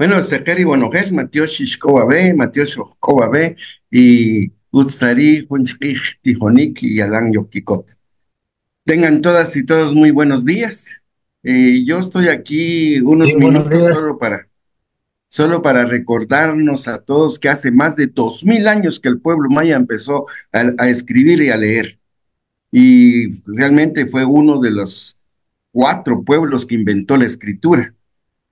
Bueno, Sekeri Bonogel, Mateo Shishkova B, Mateo Shoshkova B, y Ustari, Hunchkich, Tijonik y Alan Yokikot. Tengan todas y todos muy buenos días. Yo estoy aquí unos Sí, buenos minutos días. solo para recordarnos a todos que hace más de 2000 años que el pueblo maya empezó a escribir y a leer. Y realmente fue uno de los cuatro pueblos que inventó la escritura.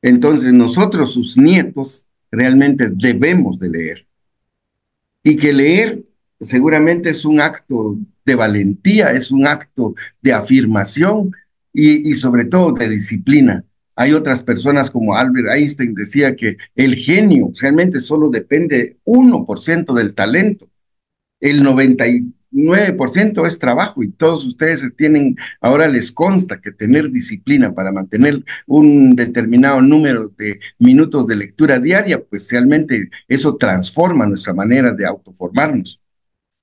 Entonces nosotros, sus nietos, realmente debemos de leer. Y que leer seguramente es un acto de valentía, es un acto de afirmación y sobre todo de disciplina. Hay otras personas como Albert Einstein decía que el genio realmente solo depende 1% del talento, el 99% es trabajo y todos ustedes tienen, ahora les consta que tener disciplina para mantener un determinado número de minutos de lectura diaria, pues realmente eso transforma nuestra manera de autoformarnos.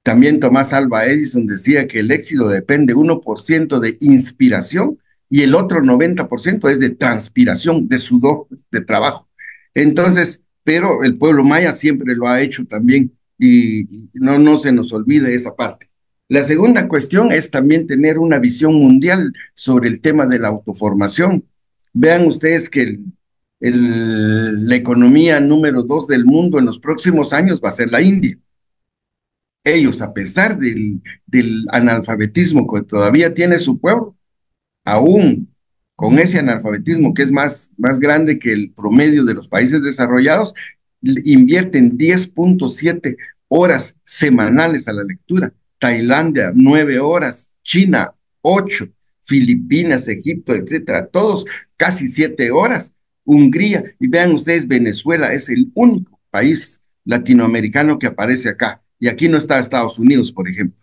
También Tomás Alva Edison decía que el éxito depende 1% de inspiración y el otro 90% es de transpiración, de sudor, de trabajo. Entonces, pero el pueblo maya siempre lo ha hecho también y no se nos olvide esa parte. La segunda cuestión es también tener una visión mundial sobre el tema de la autoformación. Vean ustedes que la economía número 2 del mundo en los próximos años va a ser la India. Ellos, a pesar del analfabetismo que todavía tiene su pueblo, aún con ese analfabetismo que es más grande que el promedio de los países desarrollados, invierten 10.7 horas semanales a la lectura. Tailandia, 9 horas, China, 8, Filipinas, Egipto, etcétera, todos casi 7 horas. Hungría, y vean ustedes, Venezuela es el único país latinoamericano que aparece acá. Y aquí no está Estados Unidos, por ejemplo,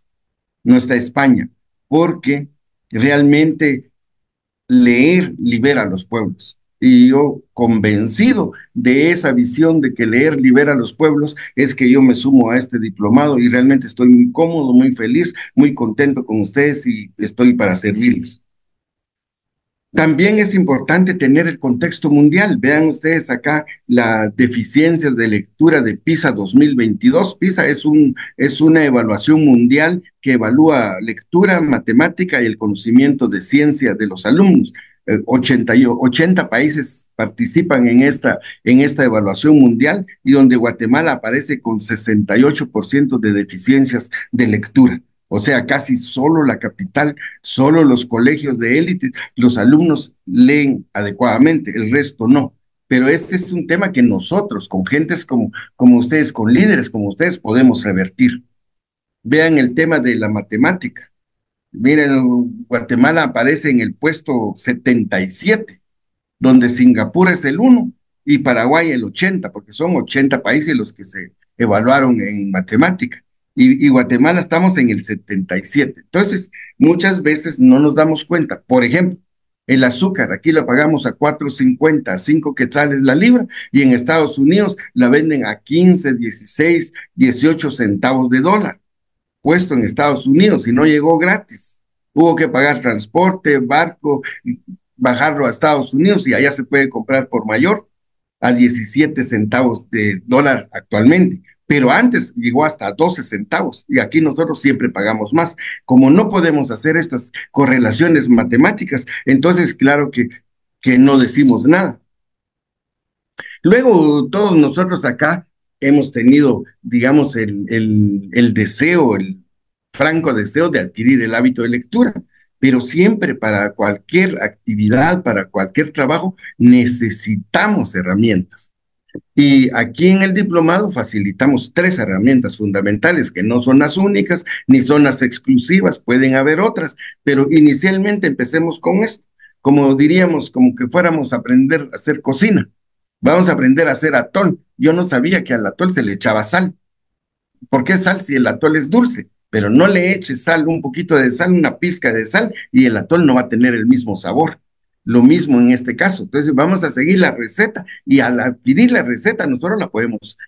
no está España, porque realmente leer libera a los pueblos. Y yo, convencido de esa visión de que leer libera a los pueblos, es que yo me sumo a este diplomado y realmente estoy muy cómodo, muy feliz, muy contento con ustedes y estoy para servirles. También es importante tener el contexto mundial. Vean ustedes acá las deficiencias de lectura de PISA 2022. PISA es una evaluación mundial que evalúa lectura, matemática y el conocimiento de ciencia de los alumnos. 80 países participan en esta evaluación mundial y donde Guatemala aparece con 68% de deficiencias de lectura. O sea, casi solo la capital, solo los colegios de élite, los alumnos leen adecuadamente, el resto no. Pero este es un tema que nosotros, con gentes como ustedes, con líderes como ustedes, podemos revertir. Vean el tema de la matemática. Miren, Guatemala aparece en el puesto 77, donde Singapur es el 1 y Paraguay el 80, porque son 80 países los que se evaluaron en matemática. Y Guatemala estamos en el 77. Entonces, muchas veces no nos damos cuenta. Por ejemplo, el azúcar, aquí lo pagamos a 4.50, 5 quetzales la libra, y en Estados Unidos la venden a 15, 16, 18 centavos de dólar, puesto en Estados Unidos y no llegó gratis. Hubo que pagar transporte, barco, bajarlo a Estados Unidos y allá se puede comprar por mayor a 17 centavos de dólar actualmente. Pero antes llegó hasta 12 centavos y aquí nosotros siempre pagamos más. Como no podemos hacer estas correlaciones matemáticas, entonces claro que no decimos nada. Luego, todos nosotros acá hemos tenido, digamos, el deseo, el franco deseo de adquirir el hábito de lectura, pero siempre para cualquier actividad, para cualquier trabajo, necesitamos herramientas. Y aquí en el diplomado facilitamos tres herramientas fundamentales que no son las únicas ni son las exclusivas, pueden haber otras, pero inicialmente empecemos con esto, como diríamos, como que fuéramos a aprender a hacer cocina. Vamos a aprender a hacer atol. Yo no sabía que al atol se le echaba sal. ¿Por qué sal si el atol es dulce? Pero no le eches sal, un poquito de sal, una pizca de sal, y el atol no va a tener el mismo sabor. Lo mismo en este caso. Entonces vamos a seguir la receta y al adquirir la receta nosotros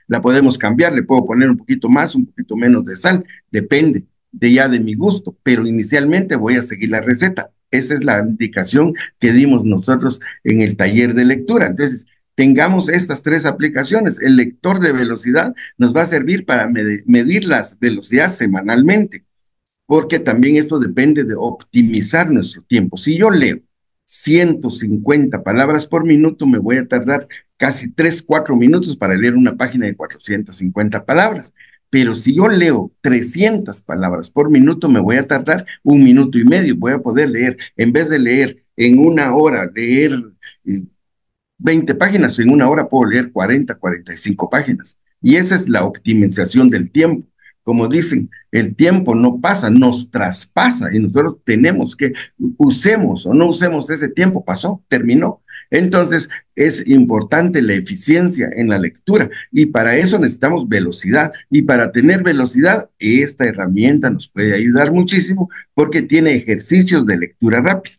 la podemos cambiar. Le puedo poner un poquito más, un poquito menos de sal, depende de mi gusto, pero inicialmente voy a seguir la receta. Esa es la indicación que dimos nosotros en el taller de lectura. Entonces, tengamos estas tres aplicaciones. El lector de velocidad nos va a servir para medir las velocidades semanalmente, porque también esto depende de optimizar nuestro tiempo. Si yo leo 150 palabras por minuto, me voy a tardar casi 3, 4 minutos para leer una página de 450 palabras. Pero si yo leo 300 palabras por minuto, me voy a tardar 1 minuto y medio. Voy a poder leer, en vez de leer en una hora, leer eh, 20 páginas, en una hora puedo leer 40, 45 páginas. Y esa es la optimización del tiempo. Como dicen, el tiempo no pasa, nos traspasa y nosotros tenemos que, usemos o no usemos ese tiempo, pasó, terminó. Entonces, es importante la eficiencia en la lectura y para eso necesitamos velocidad. Y para tener velocidad, esta herramienta nos puede ayudar muchísimo porque tiene ejercicios de lectura rápida,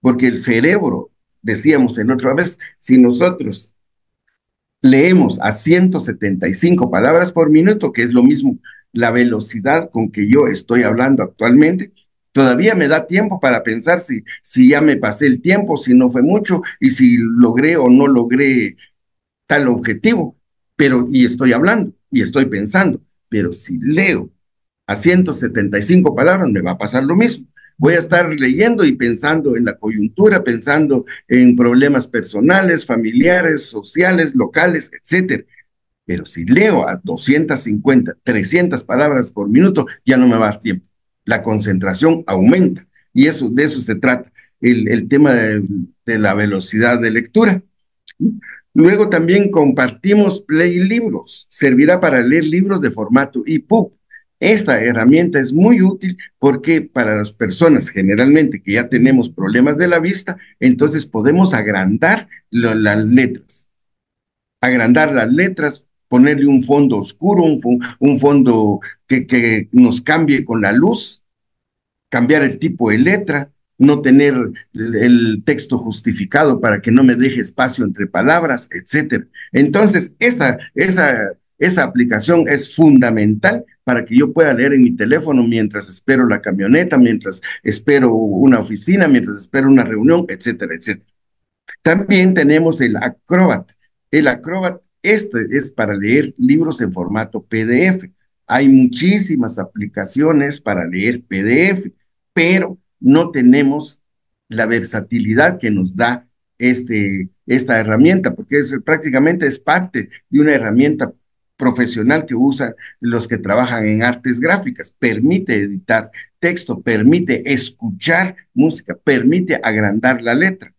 porque el cerebro, decíamos en otra vez, si nosotros leemos a 175 palabras por minuto, que es lo mismo la velocidad con que yo estoy hablando actualmente, todavía me da tiempo para pensar si ya me pasé el tiempo, si no fue mucho y si logré o no logré tal objetivo, pero y estoy hablando y estoy pensando, pero si leo a 175 palabras me va a pasar lo mismo. Voy a estar leyendo y pensando en la coyuntura, pensando en problemas personales, familiares, sociales, locales, etcétera. Pero si leo a 250, 300 palabras por minuto, ya no me va a dar tiempo. La concentración aumenta y eso, de eso se trata, el tema de la velocidad de lectura. Luego también compartimos Play Libros. Servirá para leer libros de formato EPUB. Esta herramienta es muy útil porque para las personas generalmente que ya tenemos problemas de la vista, entonces podemos las letras, agrandar las letras, ponerle un fondo oscuro, un fondo que nos cambie con la luz, cambiar el tipo de letra, no tener el texto justificado para que no me deje espacio entre palabras, etcétera. Entonces, esa aplicación es fundamental para que yo pueda leer en mi teléfono mientras espero la camioneta, mientras espero una oficina, mientras espero una reunión, etcétera, etcétera. También tenemos el Acrobat. El Acrobat, este es para leer libros en formato PDF. Hay muchísimas aplicaciones para leer PDF, pero no tenemos la versatilidad que nos da esta herramienta, porque prácticamente es parte de una herramienta profesional que usan los que trabajan en artes gráficas. Permite editar texto, permite escuchar música, permite agrandar la letra.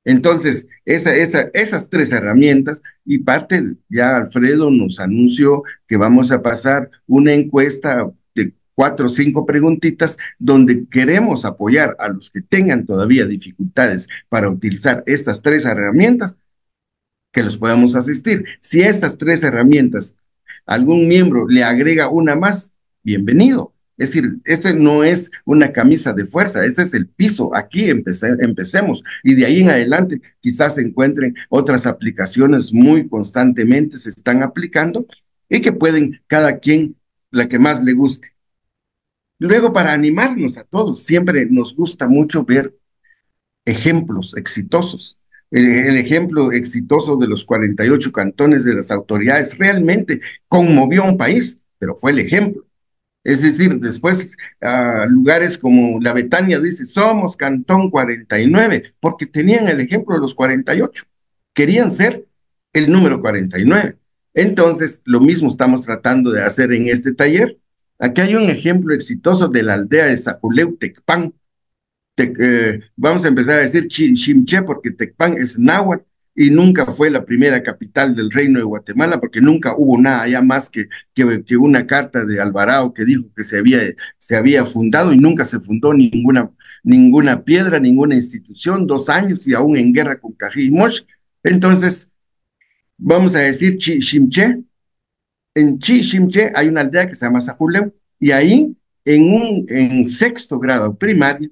Entonces, esas tres herramientas, y parte, ya Alfredo nos anunció que vamos a pasar una encuesta de 4 o 5 preguntitas donde queremos apoyar a los que tengan todavía dificultades para utilizar estas tres herramientas, que los podamos asistir. Si estas tres herramientas, algún miembro le agrega una más, bienvenido. Es decir, este no es una camisa de fuerza, este es el piso, aquí empecemos y de ahí en adelante quizás se encuentren otras aplicaciones muy constantemente se están aplicando y que pueden cada quien la que más le guste. Luego, para animarnos a todos, siempre nos gusta mucho ver ejemplos exitosos. El ejemplo exitoso de los 48 cantones de las autoridades realmente conmovió a un país, pero fue el ejemplo. Es decir, después lugares como la Betania dice, somos Cantón 49, porque tenían el ejemplo de los 48. Querían ser el número 49. Entonces, lo mismo estamos tratando de hacer en este taller. Aquí hay un ejemplo exitoso de la aldea de Sajuleu, Tecpan. Vamos a empezar a decir Chimché porque Tecpan es náhuatl y nunca fue la primera capital del Reino de Guatemala porque nunca hubo nada allá más que una carta de Alvarado que dijo que se había fundado y nunca se fundó ninguna piedra, ninguna institución, 2 años y aún en guerra con Cají y Mosh. Entonces, vamos a decir Chimché. En Chimché hay una aldea que se llama Sajuleu y ahí en sexto grado primario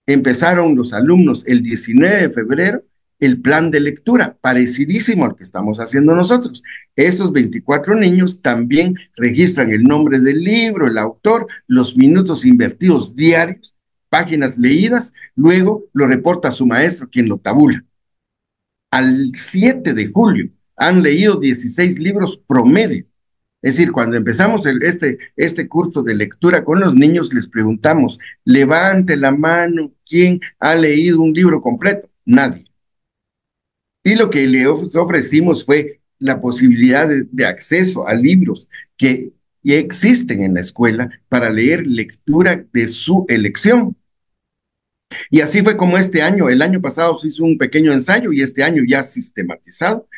empezaron los alumnos el 19 de febrero el plan de lectura, parecidísimo al que estamos haciendo nosotros. Estos 24 niños también registran el nombre del libro, el autor, los minutos invertidos diarios, páginas leídas, luego lo reporta a su maestro, quien lo tabula. Al 7 de julio han leído 16 libros promedio. Es decir, cuando empezamos este curso de lectura con los niños, les preguntamos, levante la mano, ¿quién ha leído un libro completo? Nadie. Y lo que le ofrecimos fue la posibilidad de acceso a libros que ya existen en la escuela para leer lectura de su elección. Y así fue como este año, el año pasado se hizo un pequeño ensayo y este año ya sistematizado.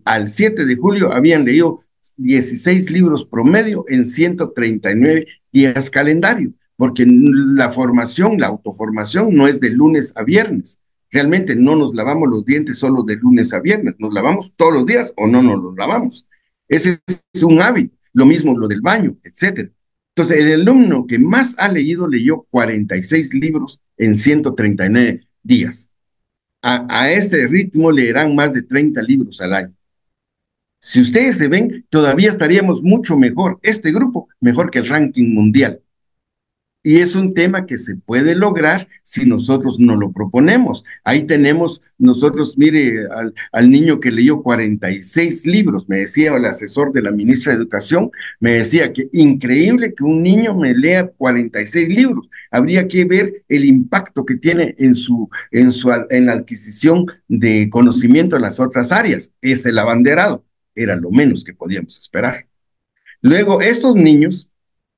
Al 7 de julio habían leído 16 libros promedio en 139 días calendario, porque la formación, la autoformación no es de lunes a viernes. Realmente no nos lavamos los dientes solo de lunes a viernes, nos lavamos todos los días o no nos los lavamos. Ese es un hábito, lo mismo lo del baño, etcétera. Entonces, el alumno que más ha leído leyó 46 libros en 139 días. A este ritmo leerán más de 30 libros al año. Si ustedes se ven, todavía estaríamos mucho mejor, este grupo, mejor que el ranking mundial. Y es un tema que se puede lograr si nosotros no lo proponemos. Ahí tenemos nosotros, mire, al niño que leyó 46 libros, me decía el asesor de la ministra de Educación, me decía que increíble que un niño me lea 46 libros. Habría que ver el impacto que tiene en la adquisición de conocimiento en las otras áreas. Es el abanderado, era lo menos que podíamos esperar. Luego, estos niños,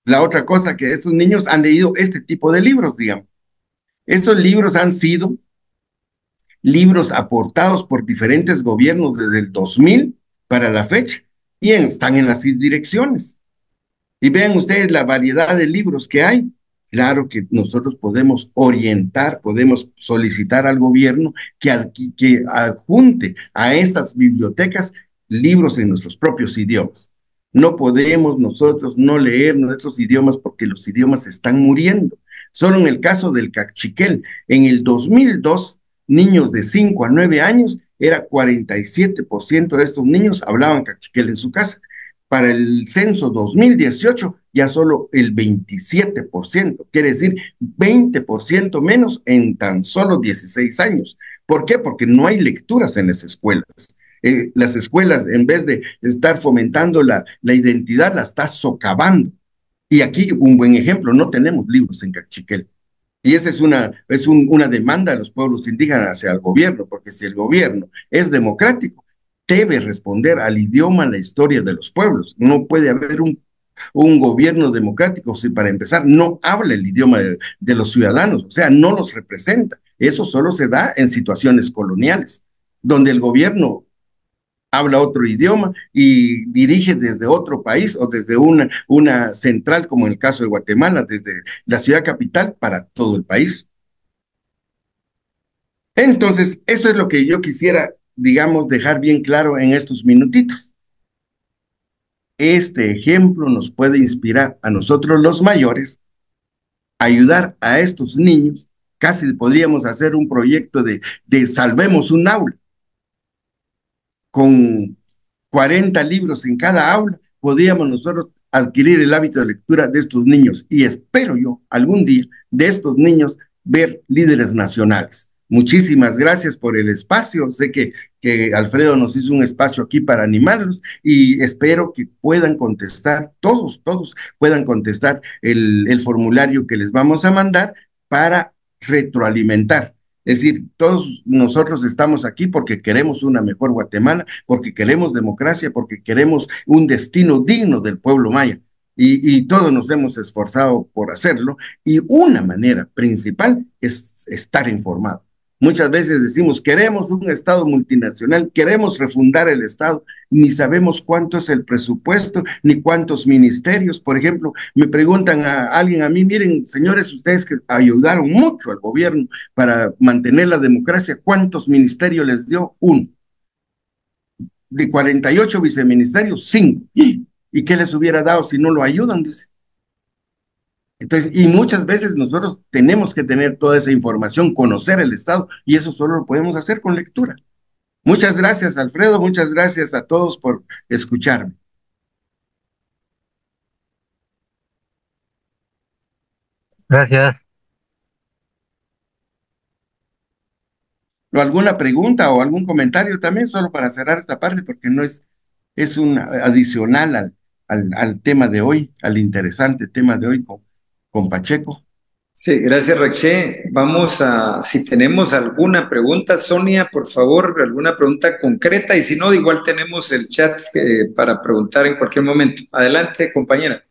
la otra cosa que estos niños han leído este tipo de libros, digamos. Estos libros han sido libros aportados por diferentes gobiernos desde el 2000 para la fecha y están en las direcciones. Y vean ustedes la variedad de libros que hay. Claro que nosotros podemos orientar, podemos solicitar al gobierno que adjunte a estas bibliotecas libros en nuestros propios idiomas. No podemos nosotros no leer nuestros idiomas porque los idiomas están muriendo. Solo en el caso del cachiquel, en el 2002, niños de 5 a 9 años, era 47% de estos niños hablaban cachiquel en su casa. Para el censo 2018 ya solo el 27%, quiere decir 20% menos en tan solo 16 años. ¿Por qué? Porque no hay lecturas en las escuelas. Las escuelas, en vez de estar fomentando la identidad, la está socavando. Y aquí un buen ejemplo, no tenemos libros en Cachiquel. Y esa una demanda de los pueblos indígenas hacia el gobierno, porque si el gobierno es democrático, debe responder al idioma, a la historia de los pueblos. No puede haber un gobierno democrático si para empezar no habla el idioma de los ciudadanos, o sea, no los representa. Eso solo se da en situaciones coloniales, donde el gobierno habla otro idioma y dirige desde otro país o desde una central, como en el caso de Guatemala, desde la ciudad capital para todo el país. Entonces, eso es lo que yo quisiera, digamos, dejar bien claro en estos minutitos. Este ejemplo nos puede inspirar a nosotros los mayores a ayudar a estos niños. Casi podríamos hacer un proyecto de salvemos un aula con 40 libros en cada aula, podríamos nosotros adquirir el hábito de lectura de estos niños y espero yo algún día de estos niños ver líderes nacionales. Muchísimas gracias por el espacio. Sé que Alfredo nos hizo un espacio aquí para animarlos y espero que puedan contestar, todos puedan contestar el formulario que les vamos a mandar para retroalimentar. Es decir, todos nosotros estamos aquí porque queremos una mejor Guatemala, porque queremos democracia, porque queremos un destino digno del pueblo maya. Y todos nos hemos esforzado por hacerlo. Y una manera principal es estar informado. Muchas veces decimos, queremos un Estado multinacional, queremos refundar el Estado, ni sabemos cuánto es el presupuesto, ni cuántos ministerios. Por ejemplo, me preguntan a alguien, a mí, miren, señores, ustedes que ayudaron mucho al gobierno para mantener la democracia, ¿cuántos ministerios les dio? Uno. De 48 viceministerios, 5. ¿Y qué les hubiera dado si no lo ayudan? Dice. Entonces, y muchas veces nosotros tenemos que tener toda esa información, conocer el Estado, y eso solo lo podemos hacer con lectura. Muchas gracias, Alfredo, muchas gracias a todos por escucharme. Gracias. o alguna pregunta o algún comentario también, solo para cerrar esta parte, porque no es, es un adicional al tema de hoy, al interesante tema de hoy con Pacheco. Sí, gracias, Raché. Vamos a, si tenemos alguna pregunta, Sonia, por favor, alguna pregunta concreta, y si no, igual tenemos el chat para preguntar en cualquier momento. Adelante, compañera.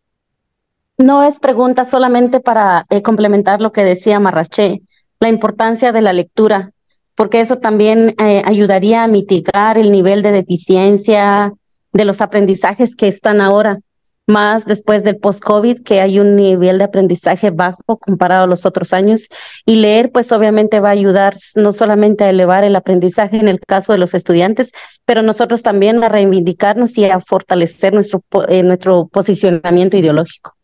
No es pregunta, solamente para complementar lo que decía Marraché, la importancia de la lectura, porque eso también ayudaría a mitigar el nivel de deficiencia de los aprendizajes que están ahora, más después del post-COVID, que hay un nivel de aprendizaje bajo comparado a los otros años. Y leer, pues obviamente va a ayudar no solamente a elevar el aprendizaje en el caso de los estudiantes, pero nosotros también a reivindicarnos y a fortalecer nuestro posicionamiento ideológico.